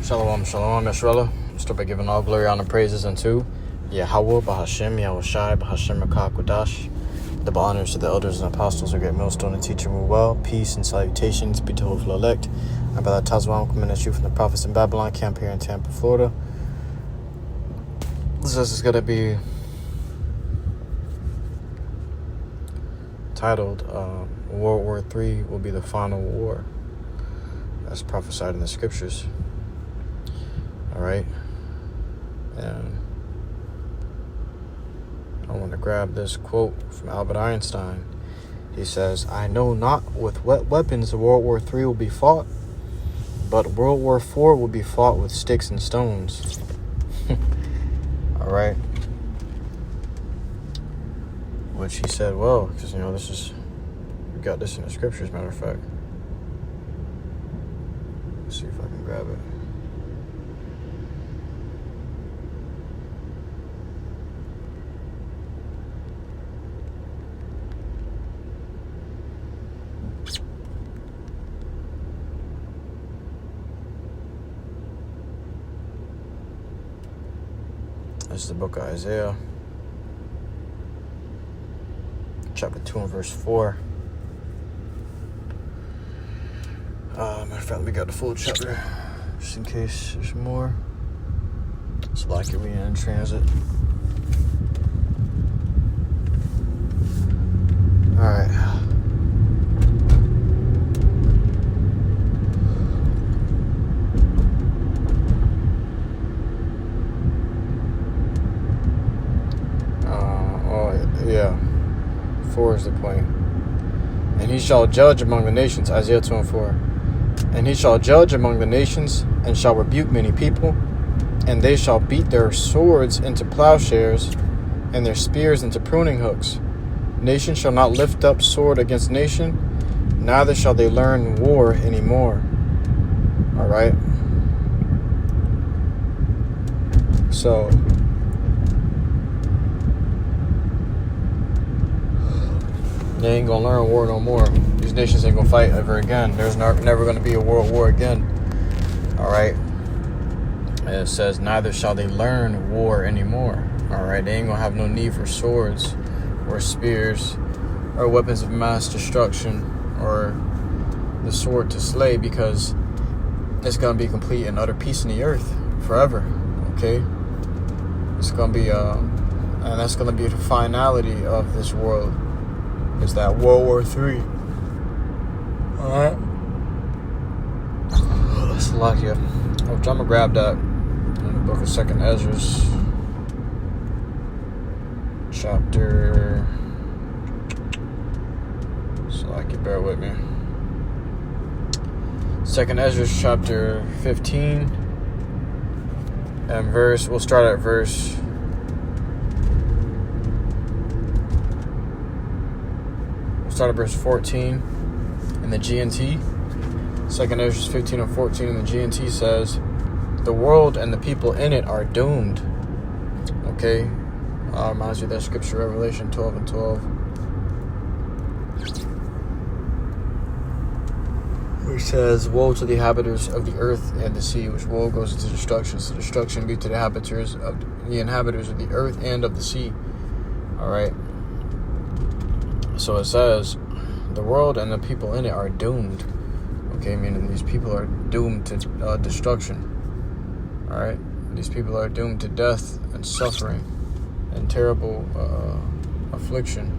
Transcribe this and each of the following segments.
Shalom, shalom, Yisrael. Start by giving all glory, honor, praises unto YAHAWAH, BAHASHAM, YAHAWASHI, BAHASHAM, HAQUADASH. Double honors to the elders and apostles, a great millstone and teacher move well. Peace and salutations be to hopeful elect. I'm Brother Tazwan, coming at you from the prophets in Babylon camp here in Tampa, Florida. This is going to be titled World War III will be the final war, as prophesied in the scriptures. Alright, and I want to grab this quote from Albert Einstein. He says, "I know not with what weapons World War III will be fought, but World War IV will be fought with sticks and stones." Alright, which he said, well, because we got this in the scriptures, matter of fact. Let's see if I can grab it. This is the book of Isaiah, chapter 2 and verse 4. Matter of fact, let me get the full chapter, just in case there's more. It's like it, we in transit. Alright. Yeah, 4 is the point. And he shall judge among the nations, Isaiah 2 and 4. And he shall judge among the nations, and shall rebuke many people, and they shall beat their swords into plowshares, and their spears into pruning hooks. Nation shall not lift up sword against nation, neither shall they learn war anymore. Alright? So they ain't gonna learn war no more. These nations ain't gonna fight ever again. There's never gonna be a world war again. Alright? And it says, neither shall they learn war anymore. Alright? They ain't gonna have no need for swords or spears or weapons of mass destruction or the sword to slay, because it's gonna be complete and utter peace in the earth forever. Okay? It's gonna be and that's gonna be the finality of this world. Is that World War III. Alright. That's lucky. I'm gonna grab that in the book of 2nd Ezra, chapter. So lucky, bear with me. 2nd Ezra, chapter 15. And we'll start at verse. Start at verse 14 in the GNT. 2nd Ezra 15 and 14 in the GNT says, "The world and the people in it are doomed." Okay, reminds you of that scripture, Revelation 12 and 12, which says, "Woe to the inhabitants of the earth and the sea," which woe goes into destruction. So destruction be to the inhabitants of the earth and of the sea. All right. So it says, the world and the people in it are doomed. Okay, meaning these people are doomed to destruction. Alright? These people are doomed to death and suffering and terrible affliction.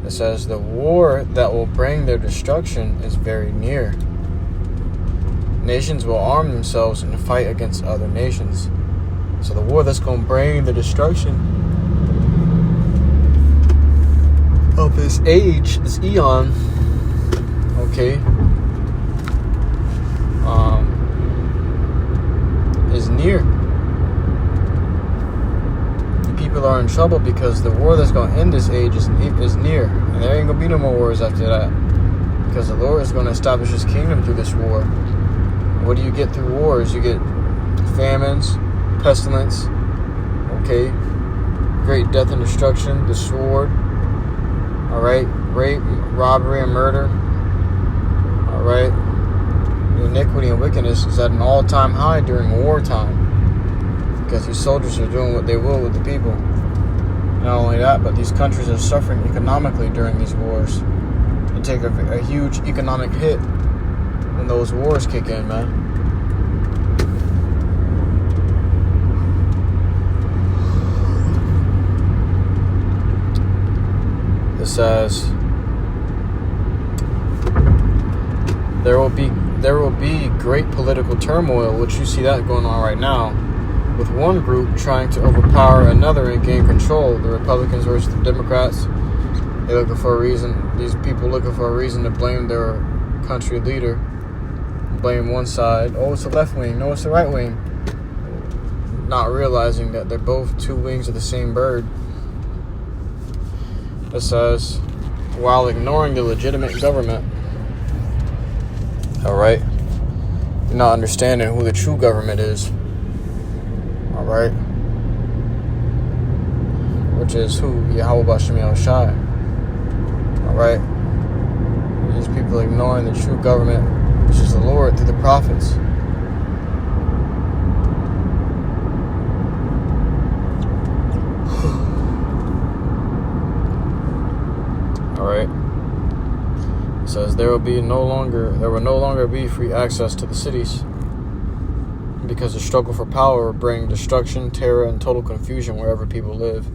It says, the war that will bring their destruction is very near. Nations will arm themselves and fight against other nations. So the war that's going to bring the destruction of this age, this eon, okay, is near. The people are in trouble because the war that's going to end this age is near, and there ain't going to be no more wars after that, because the Lord is going to establish His kingdom through this war. What do you get through wars? You get famines, pestilence, okay, great death and destruction, the sword. Alright, rape, robbery, and murder. Alright, iniquity and wickedness is at an all-time high during wartime, because these soldiers are doing what they will with the people. Not only that, but these countries are suffering economically during these wars. They take a huge economic hit when those wars kick in, man. It says there will be great political turmoil, which you see that going on right now, with one group trying to overpower another and gain control. The Republicans versus the Democrats. They're looking for a reason. These people looking for a reason to blame their country leader. Blame one side. Oh, it's the left wing. No, it's the right wing. Not realizing that they're both two wings of the same bird. It says, while ignoring the legitimate government. Alright? You're not understanding who the true government is. Alright? Which is who? YAHAWASHI. Alright? These people ignoring the true government, which is the Lord through the prophets. Alright? It says there will no longer be free access to the cities, because the struggle for power will bring destruction, terror, and total confusion wherever people live.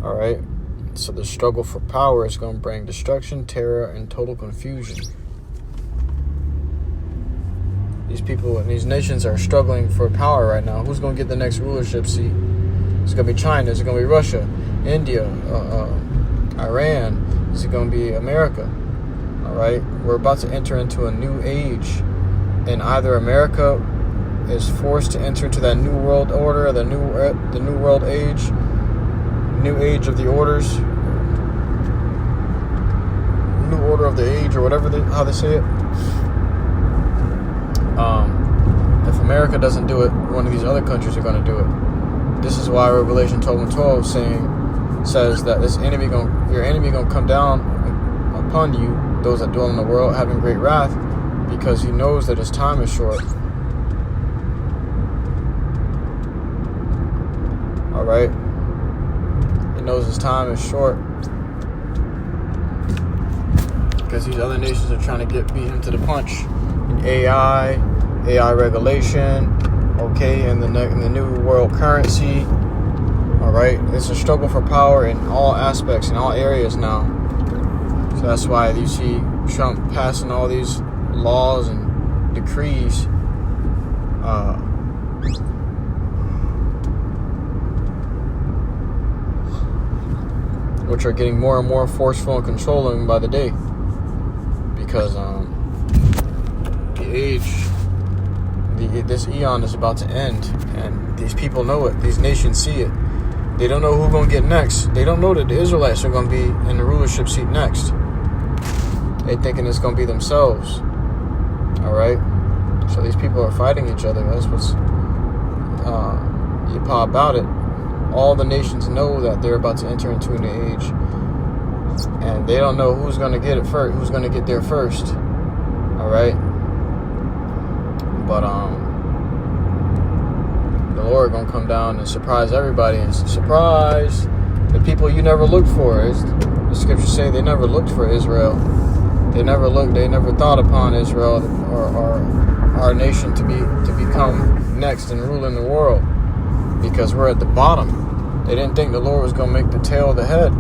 Alright? So the struggle for power is going to bring destruction, terror, and total confusion. These people and these nations are struggling for power right now. Who's going to get the next rulership seat? It's going to be China. Is it going to be Russia? India? Iran? Is it going to be America? Alright? We're about to enter into a new age. And either America is forced to enter into that new world order, the new world age, new age of the orders, new order of the age, or whatever how they say it. If America doesn't do it, one of these other countries are going to do it. This is why Revelation 12:12 says that your enemy gonna come down upon you, those that dwell in the world, having great wrath, because he knows that his time is short. All right. He knows his time is short, because these other nations are trying to beat him to the punch in AI regulation, okay, and the new world currency. All right, it's a struggle for power in all aspects, in all areas now. So that's why you see Trump passing all these laws and decrees. Which are getting more and more forceful and controlling by the day, because this eon is about to end, and these people know it. These nations see it. They don't know who's going to get next. They don't know that the Israelites are going to be in the rulership seat next. They thinking it's going to be themselves. All right. So these people are fighting each other. That's what's Yapa about it. All the nations know that they're about to enter into an age, and they don't know who's going to get it first, who's going to get there first. All right. But the Lord going to come down and surprise everybody, and surprise the people you never looked for. The scriptures say they never looked for Israel. They never thought upon Israel or our nation to become next and rule in the world, because we're at the bottom. They didn't think the Lord was going to make the tail the head.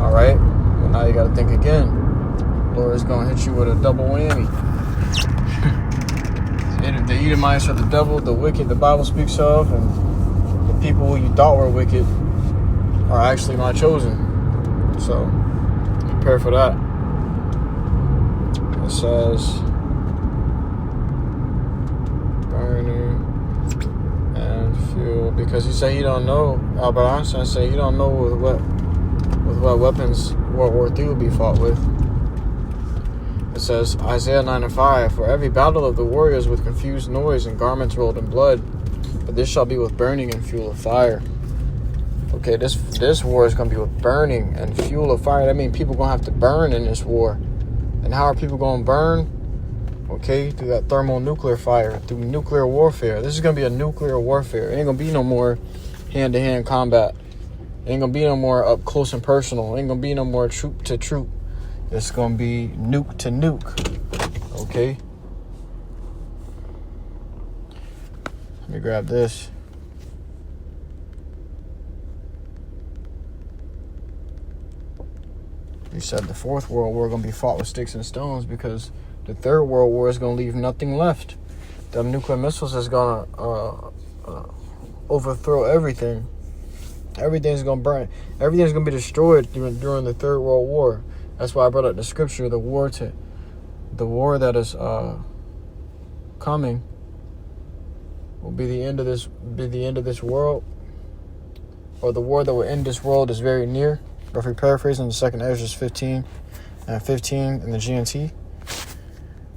All right? Well, now you got to think again. The Lord is going to hit you with a double whammy. The Edomites are the devil, the wicked the Bible speaks of, and the people who you thought were wicked are actually my chosen. So, prepare for that. It says, burning and fuel, because he said he don't know. BAHASHAM said he don't know with what weapons World War III will be fought with. It says, Isaiah 9:5, for every battle of the warriors with confused noise and garments rolled in blood, but this shall be with burning and fuel of fire. Okay, this war is going to be with burning and fuel of fire. That means people going to have to burn in this war. And how are people going to burn? Okay, through that thermonuclear fire, through nuclear warfare. This is going to be a nuclear warfare. It ain't going to be no more hand-to-hand combat. It ain't going to be no more up close and personal. It ain't going to be no more troop to troop. It's going to be nuke to nuke. Okay? Let me grab this. You said the Fourth World War going to be fought with sticks and stones because the Third World War is going to leave nothing left. The nuclear missiles is going to overthrow everything. Everything's going to burn. Everything's going to be destroyed during the Third World War. That's why I brought up the scripture, the war that is coming will be the end of this world, or the war that will end this world is very near. Roughly paraphrasing the second Ezra 15 and 15 in the GNT.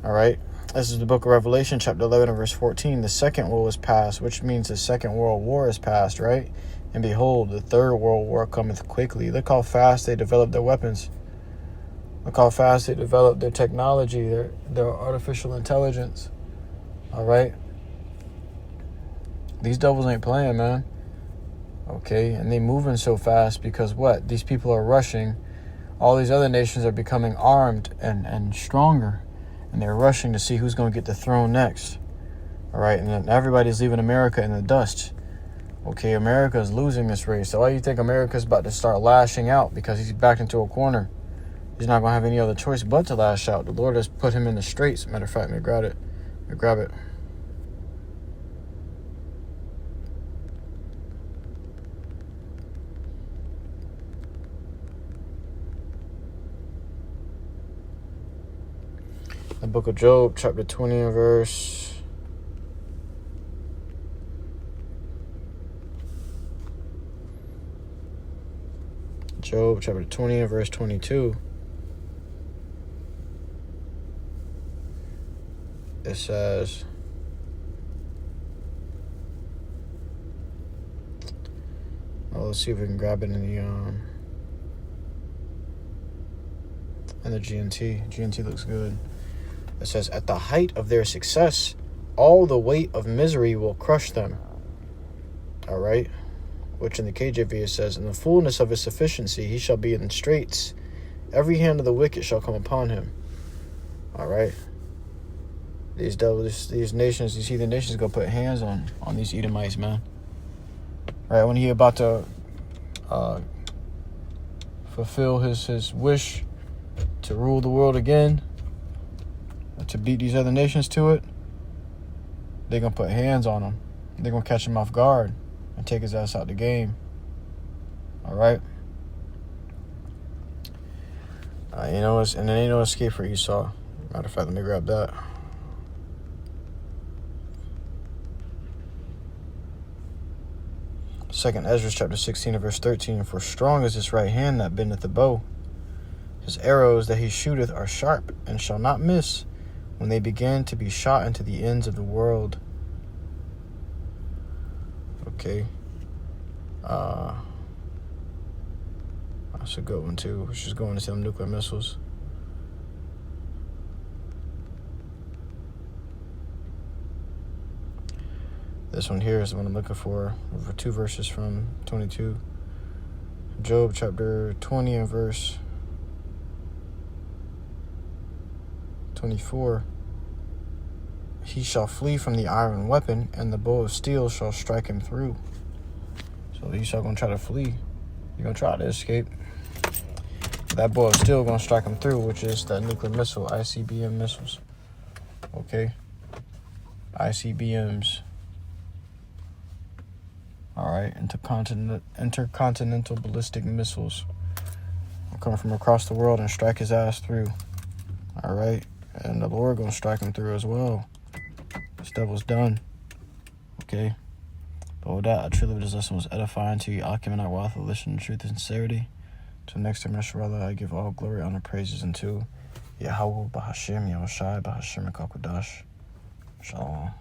All right. This is the book of Revelation, chapter 11 and verse 14. The second world is past, which means the Second World War is past, right? And behold, the Third World War cometh quickly. Look how fast they developed their weapons. Look how fast they developed their technology, their artificial intelligence. All right. These devils ain't playing, man. Okay, and they moving so fast because what? These people are rushing. All these other nations are becoming armed and stronger. And they're rushing to see who's going to get the throne next. All right, and then everybody's leaving America in the dust. Okay, America is losing this race. So why do you think America's about to start lashing out? Because he's backed into a corner. He's not going to have any other choice but to lash out. The Lord has put him in the straits. Matter of fact, let me grab it. The book of Job, chapter 20 and verse... Job, chapter 20 and verse 22. It says... Well, let's see if we can grab it in the GNT. GNT looks good. It says, at the height of their success, all the weight of misery will crush them. All right. Which in the KJV it says, in the fullness of his sufficiency, he shall be in straits. Every hand of the wicked shall come upon him. All right. These devils, these nations, you see the nations going to put hands on these Edomites, man. All right. When he about to fulfill his wish to rule the world again, to beat these other nations to it, they're going to put hands on him. They're going to catch him off guard and take his ass out the game. All right? And there ain't no escape for Esau. Matter of fact, let me grab that. Second Ezra chapter 16 and verse 13. For strong is his right hand that bendeth the bow. His arrows that he shooteth are sharp and shall not miss, when they begin to be shot into the ends of the world. Okay. That's a good one too. It's just going to some nuclear missiles. This one here is the one I'm looking for 2 verses from 22. Job chapter 20 and verse 24. He shall flee from the iron weapon, and the bow of steel shall strike him through. So Esau gonna try to flee. You're gonna try to escape. That bow of steel gonna strike him through, which is that nuclear missile, ICBM missiles. Okay, ICBMs. All right, intercontinental ballistic missiles will come from across the world and strike his ass through. All right, and the Lord gonna strike him through as well. This devil's done. Okay. But with that, I truly believe this lesson was edifying to you. Akim and Awath, listen to truth and sincerity. Till next time, inshallah, I give all glory, honor, praises unto YAHAWAH, BAHASHAM, YAHAWASHI, BAHASHAM, Shalom.